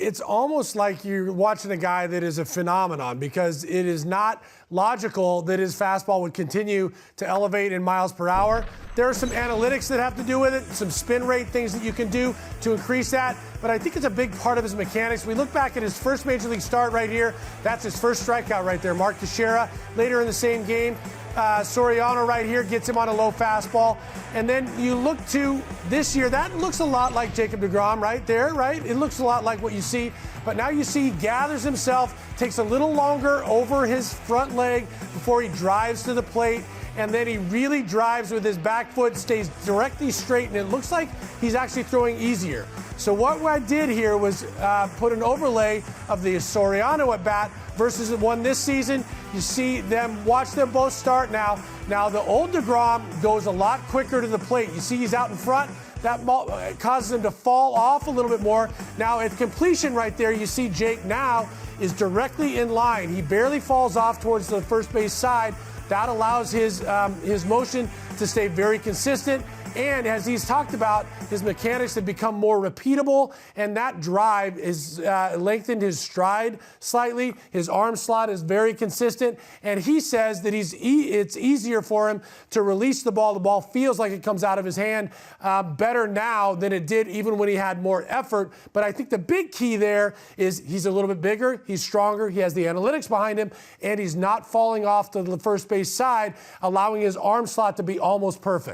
it's almost like you're watching a guy that is a phenomenon, because it is not logical that his fastball would continue to elevate in miles per hour. There are some analytics that have to do with it, some spin rate things that you can do to increase that, but I think it's a big part of his mechanics. We look back at his first Major League start right here. That's his first strikeout right there. Mark Teixeira, later in the same game. Soriano right here gets him on a low fastball. And then you look to this year, that looks a lot like Jacob deGrom right there, right? It looks a lot like what you see. But now you see he gathers himself, takes a little longer over his front leg before he drives to the plate. And then he really drives with his back foot, stays directly straight, and it looks like he's actually throwing easier. So what I did here was put an overlay of the Soriano at bat versus the one this season. You see them, watch them both start now. Now the old deGrom goes a lot quicker to the plate. You see he's out in front. That causes him to fall off a little bit more. Now at completion right there, you see Jake now is directly in line. He barely falls off towards the first base side. That allows his motion to stay very consistent. And as he's talked about, his mechanics have become more repeatable, and that drive is lengthened his stride slightly. His arm slot is very consistent, and he says that it's easier for him to release the ball. The ball feels like it comes out of his hand better now than it did even when he had more effort. But I think the big key there is he's a little bit bigger, he's stronger, he has the analytics behind him, and he's not falling off to the first base side, allowing his arm slot to be almost perfect.